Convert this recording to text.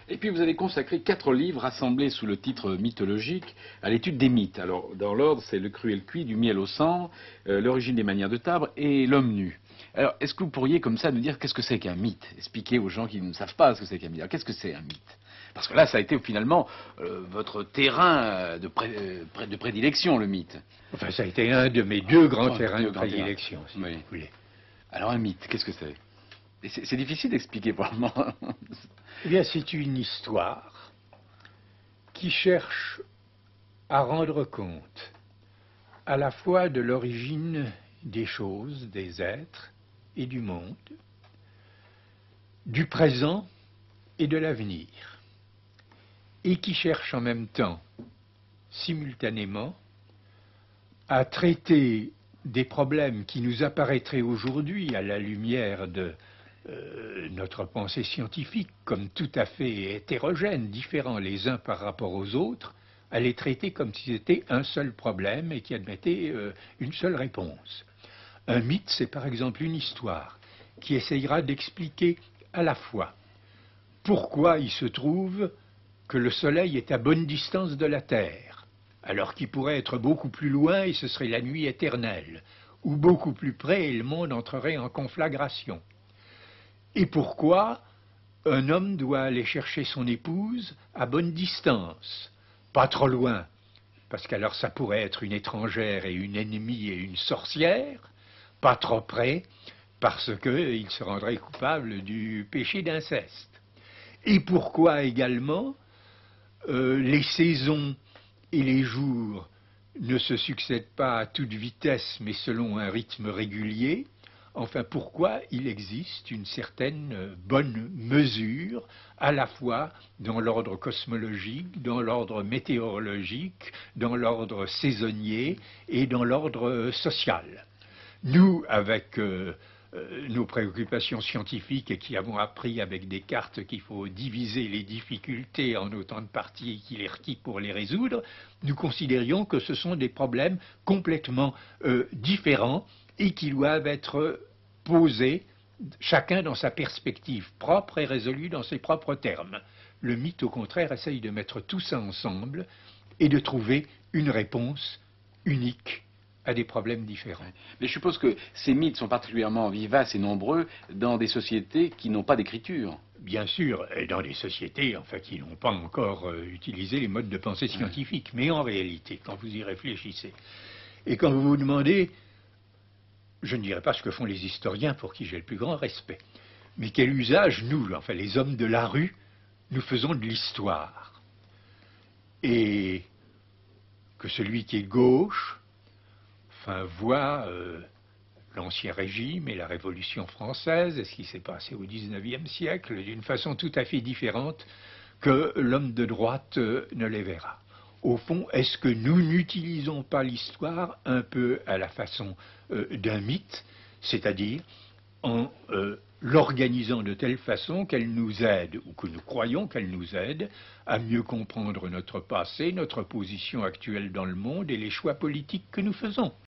Et puis vous avez consacré 4 livres rassemblés sous le titre mythologique à l'étude des mythes. Alors dans l'ordre, c'est Le cru et le cuit, Du miel au sang, L'origine des manières de Tarbes et L'homme nu. Alors est-ce que vous pourriez comme ça nous dire qu'est-ce que c'est qu'un mythe? Expliquer aux gens qui ne savent pas ce que c'est qu'un mythe. Alors qu'est-ce que c'est un mythe? Parce que là, ça a été finalement votre terrain de prédilection, le mythe. Enfin, ça a été un de mes deux grands Enfin, terrains de deux grands terrains. prédilection, si Oui. vous voulez. Alors un mythe, qu'est-ce que c'est? Et c'est difficile d'expliquer pour le moment. Eh bien, c'est une histoire qui cherche à rendre compte à la fois de l'origine des choses, des êtres et du monde, du présent et de l'avenir, et qui cherche en même temps, simultanément, à traiter des problèmes qui nous apparaîtraient aujourd'hui à la lumière de notre pensée scientifique comme tout à fait hétérogènes, différents les uns par rapport aux autres, à les traiter comme si c'était un seul problème et qui admettait une seule réponse. Un mythe, c'est par exemple une histoire qui essayera d'expliquer à la fois pourquoi il se trouve que le Soleil est à bonne distance de la Terre, alors qu'il pourrait être beaucoup plus loin et ce serait la nuit éternelle, ou beaucoup plus près et le monde entrerait en conflagration. Et pourquoi un homme doit aller chercher son épouse à bonne distance, pas trop loin, parce qu'alors ça pourrait être une étrangère et une ennemie et une sorcière, pas trop près, parce qu'il se rendrait coupable du péché d'inceste. Et pourquoi également les saisons et les jours ne se succèdent pas à toute vitesse, mais selon un rythme régulier. Enfin, pourquoi il existe une certaine bonne mesure, à la fois dans l'ordre cosmologique, dans l'ordre météorologique, dans l'ordre saisonnier et dans l'ordre social. Nous, avec nos préoccupations scientifiques et qui avons appris avec Descartes qu'il faut diviser les difficultés en autant de parties équivalentes pour les résoudre, nous considérions que ce sont des problèmes complètement différents et qui doivent être posés, chacun dans sa perspective propre et résolus dans ses propres termes. Le mythe, au contraire, essaye de mettre tout ça ensemble et de trouver une réponse unique à des problèmes différents. Mais je suppose que ces mythes sont particulièrement vivaces et nombreux dans des sociétés qui n'ont pas d'écriture. Bien sûr, et dans des sociétés enfin, qui n'ont pas encore utilisé les modes de pensée scientifiques. Mais en réalité, quand vous y réfléchissez, et quand vous vous demandez, je ne dirais pas ce que font les historiens pour qui j'ai le plus grand respect, mais quel usage nous, enfin les hommes de la rue, nous faisons de l'histoire. Et que celui qui est gauche, enfin, voit l'Ancien Régime et la Révolution française et ce qui s'est passé au XIXe siècle d'une façon tout à fait différente que l'homme de droite ne les verra. Au fond, est-ce que nous n'utilisons pas l'histoire un peu à la façon d'un mythe, c'est-à-dire en l'organisant de telle façon qu'elle nous aide, ou que nous croyons qu'elle nous aide, à mieux comprendre notre passé, notre position actuelle dans le monde et les choix politiques que nous faisons.